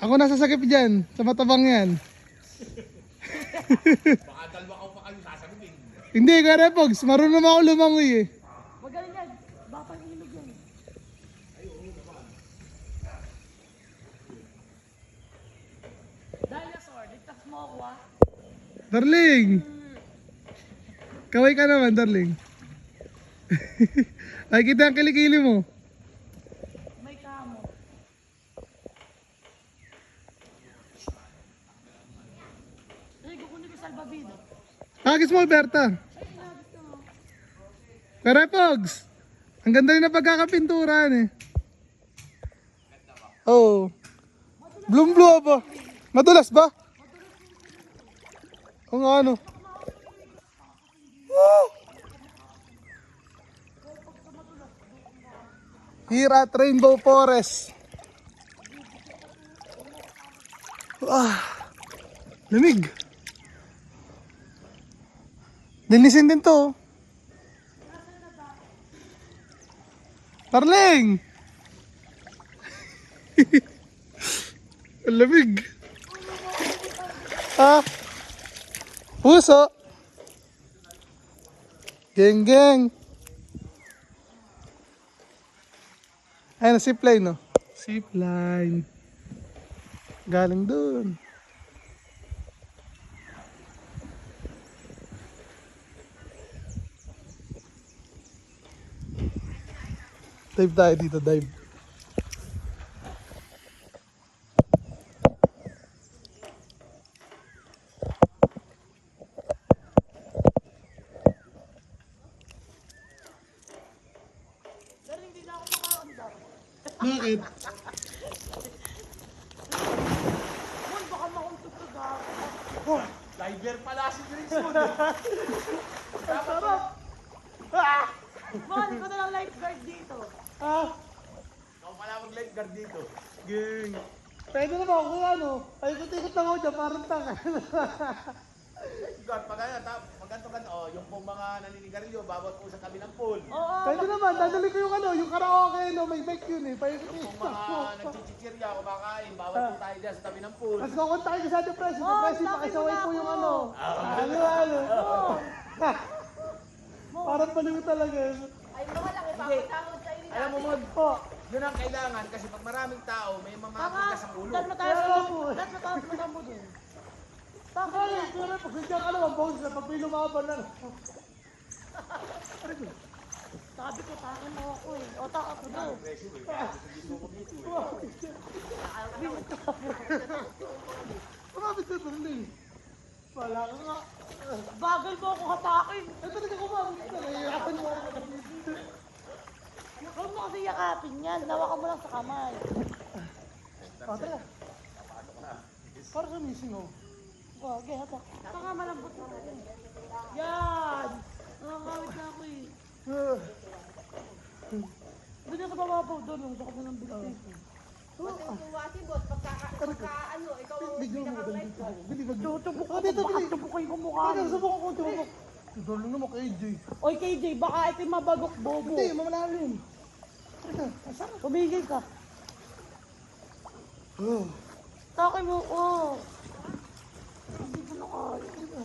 Ako nasa sakip dyan, sa matabang yan. Baka dalawa ka pa kayo sasagutin. Hindi, Karepogs, marunong naman ako lumangoy eh. Magaling yan. Bakang ilog yan. Dinosaur, ligtas mo ako ah. Darling! Kaway ka naman, darling. Ay, kita ang kilikili mo. May kamo. Ay, kukunin ko salbabido. Agis mo, Alberta. Ay, nabit ka mo. Karepogs! Ang ganda rin na pagkakapinturan eh. Oo. Oh. Bloom blue ba? Madulas ba? Kung ano. Woo! Here at Rainbow Forest. Ah, lamig. Linisin din to. Darling! Ang lamig. Ah, puso. Geng geng. Ayun, zipline no? Zipline. Galing dun. Dive tayo dito, dive. Pero hindi na ako makakamdam. Bakit? Mon, baka makuntog ka gago. Diver pala si Grayson. Sarap! Mon, ikaw na lang lifeguard dito. Ah, Ikaw pala mag-lifeguard dito. geng. Pwede naman kung ano. Paikot-ikot lang ako dyan, parang tanga. God, pag ganto, yung pong mga naninigarilyo, bawat po sa tabi ng pool. Oo. Pwede naman, dadali ko yung ano, yung karaoke, no, may mic yun eh. Yung Paikot-ikot mga ako. nagchichirya, kumakain, bawat po tayo dyan sa tabi ng pool. Tapos kukunta kayo sa ating presi. Oh, Presi, sabi pakisaway mo na po yung ako. ano. Ano. Mo. Parang paliw talaga. Ay, malaki pa. Pagkakot sa inyo. Alam mo, Mod, Oh, yun ang kailangan kasi pag maraming tao, may mga Tama. bigas ang ulo. Dahil mataas Kaya mo. po. Dahil mataas mo mo dun. Bakit ay, yan? pero pag nandiyan ka naman, bones na, pag may lumaban na. Sabi ko, takin mo ako eh. O, taka ko daw. Kumapit na darling. Wala ka nga. Bagal mo ako hatakin. Ay, talaga kumapit na. Nahihirapan mo ako. Huwag mo kasi yakapin yan. Lawakan mo lang sa kamay. Ah, tara. Para sa missing oh. Wag, eh, hatak. Taka malambot na rin. Yan! Nakakawit na ako eh. Ah. Doon yung kabababaw doon, yung sakot na ng bilis. Bigyan mo ko dito. Bili ba? Tutubok Ah, ako, dito, baka bili. tubukin ko mukha Ay, mo. subok ko, subok. Darling naman kay AJ. Oy, KJ, baka ito yung mabagok bobo. Hindi, mamalalim. Teka, asara. Tumigil ka. Oh. Takin mo ko. Hindi ko na kaya.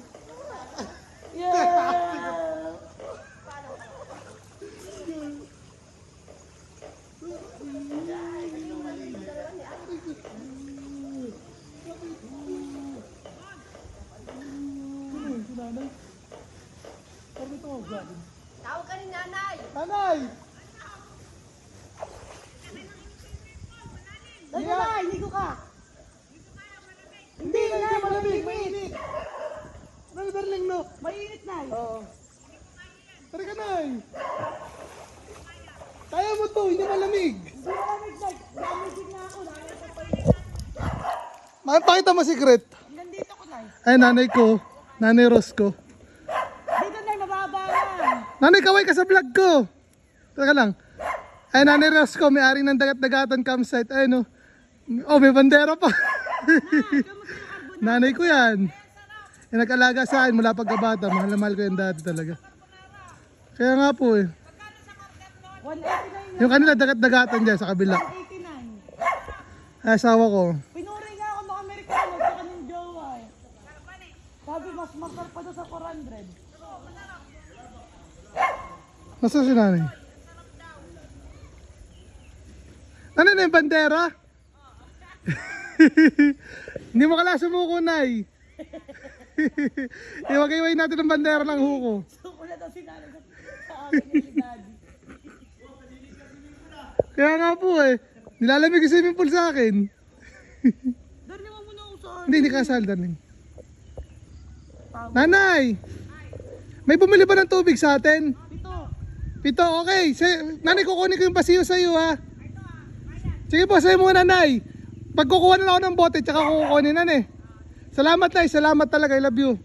Yeah! Nanay. Parang ito ako gagawin. Tawag ka ni nanay. Nanay! Dali na, hindi ko ka. Hindi, hindi, malamig, mainit. Ano, darling, no? Mainit na eh. Oo. Tara ka, Nay. Kaya mo to, hindi malamig. Hindi malamig na. Malamig na ako. Pakita mo secret. Nandito ko na eh. Ay, nanay ko. Nanay Rosco. Dito na, mababa lang. Nanay, kaway ka sa vlog ko. Teka lang. Ay, nanay Rosco, may-ari ng Dagat-Dagatan campsite. Ay, no. Oh, may bandera pa. Nanay ko yan. Yung nag-alaga sa akin mula pagkabata. Mahal na mahal ko yung dati talaga. Kaya nga po eh. 189 Yung kanila Dagat-Dagatan dyan sa kabila. 189. Ay, asawa ko. Pinuring mas masal pa doon sa 400. Nasaan si nanay? Ano na yung bandera? Hindi mo kala sumuko, Nay. Iwag-iway natin ang bandera ng huko. So, wala daw sinala sa akin ni Daddy. Kaya nga po eh. Nilalamig yung swimming pool sa akin. Darling, mo muna ako sa Hindi kasal, darling. Nanay! May bumili ba ng tubig sa atin? Ito. Pito, okay. Nanay, kukunin ko yung pasiyo sa iyo, ha? Sige po, sa'yo muna, Nay. Pag kukuha na ako ng bote, tsaka kukunin na, eh. Salamat, Nay. Salamat talaga. I love you.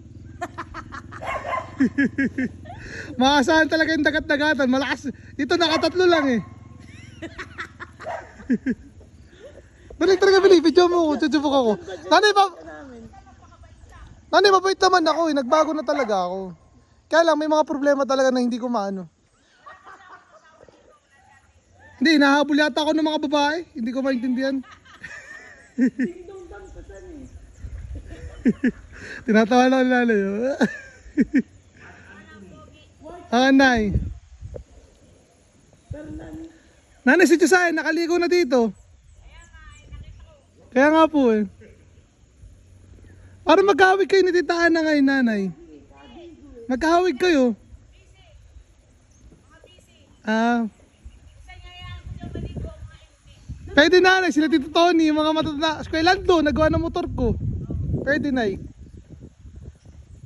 Maasahan talaga yung dagat-dagatan. Malakas. Dito nakatatlo lang, eh. Balik talaga, Bili. Video mo ako. Tutubok ako. Nanay, mabait naman ako, eh. Nagbago na talaga ako. Kaya lang, may mga problema talaga na hindi ko maano. Hindi, nahabol yata ako ng mga babae. Hindi ko maintindihan. Tinatawa lang lalo yun. Nay. Nanay, si Chusay, nakaligo na dito. Kaya nga po eh. Para magkahawig kayo ni Tita Ana ngayon, nanay. Magkahawig kayo. Pwede nanay, sila Tito Tony, yung mga matatanda. Eskwelahan doon, nagawa ng motor ko. Pwede nay.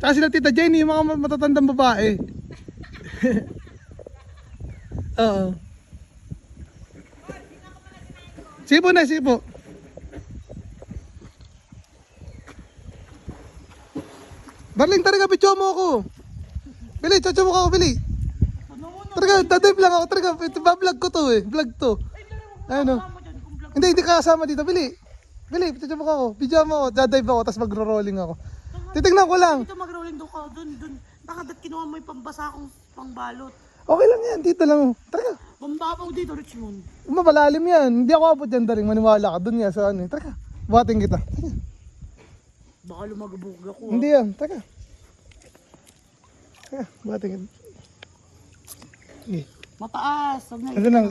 Tsaka sila Tita Jenny, yung mga matatandang babae. Oo. Sige po na, sige po. Darling, talaga, video mo ako. Bili, chocho mo ako, Bili. Talaga, dadive lang ako. Talaga, vlog ko to eh. Vlog to. Ano? Hindi ka kasama dito. Bili, chocho mo ako. Video mo ako, dadive ako, tapos magro-rolling ako. Titignan ko lang. Dito mag-rolling doon ka. Doon. Baka kinuha mo yung pambasa kong pangbalot. Okay lang yan, dito lang. Talaga. Pambabaw dito, Richmond. Malalim yan. Hindi ako abot dyan, Daring. Maniwala ka. Doon yan sa ano. Talaga. Buhatin kita. Talaga. Baka lumagabog ako. Hindi yan. Talaga. Talaga. Buhatin kita. Sige. Mataas. Huwag na. Ito lang.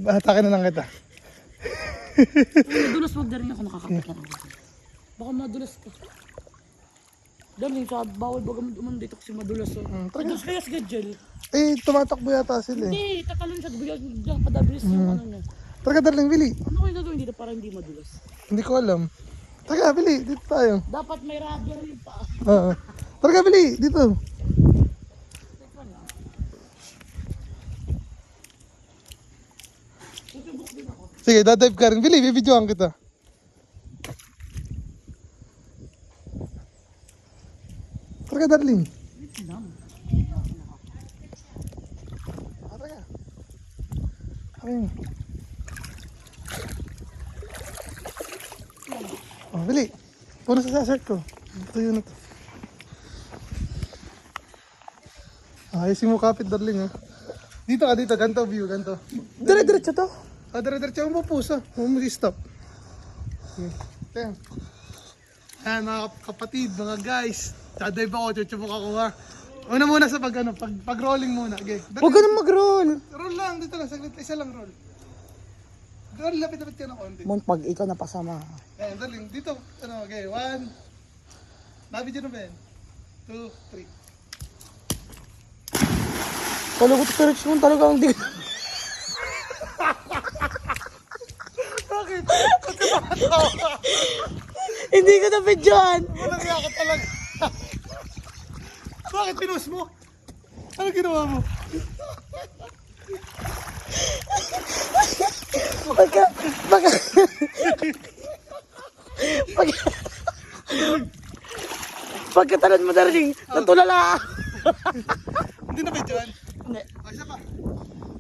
Hatakin na lang kita. Madulas, wag na rin ako nakakapit ka. Baka madulas ka. Darling, sa bawal baga mo dito kasi madulas. Madulas kaya sa gel. Eh, tumatakbo yata sila eh. Hindi, takalon siya. Bigyan kadabilis yung ano niya. Talaga, Darling, Bili. Ano kayo gagawin dito para hindi madulas? Hindi ko alam. Talaga, Bili. Dito tayo. Dapat may rubber rin pa. Oo. Talaga, Bili. Dito. Sige, dadive ka rin. Bili, bibidyoan kita. Talaga, Darling. Talaga. Ayun. Oh, Bili. Puro sa sasert ko. Ito yun na to. Ayusin mo kapit, Darling, ha. Dito ka, dito. Ganto view, ganto. Dire-diretso to. Dire-diretso mo puso. Huwag mo stop. Ayan. Ayan, mga kapatid, mga guys. Dadive ako, chuchubok ako, ha. Una muna sa pag-rolling muna. Okay. Huwag ka na mag-roll. Roll lang, dito lang. Saglit, isa lang roll. Roll, lapit-lapit ka ng konti. Mon, pag ikaw napasama. Ayan, Darling. Dito, okay. 1. Nabidyo na ba yan? 2, 3. Talagot ka Richmond talaga ang di. Bakit? Ba't ka ba natawa? Hindi ka na bidyan. Walang iya ka talaga. Bakit pinost mo? Ano ginawa mo? Pagkatalan mo darling, natulala. Hindi na bidyoan? Hindi. O, isa pa.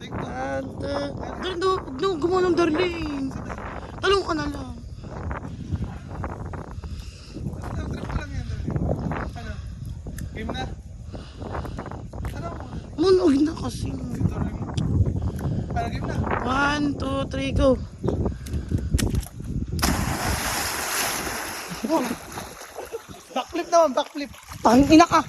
Take Darling, huwag na gumawa ng darling. Talong ka na lang. Trip ko lang yan, Darling. Ano? Game na? Ano? Mon, huwag na kasi. Darling. Ano, game na? 1, 2, 3, go. Backflip naman, backflip. Tangina ka.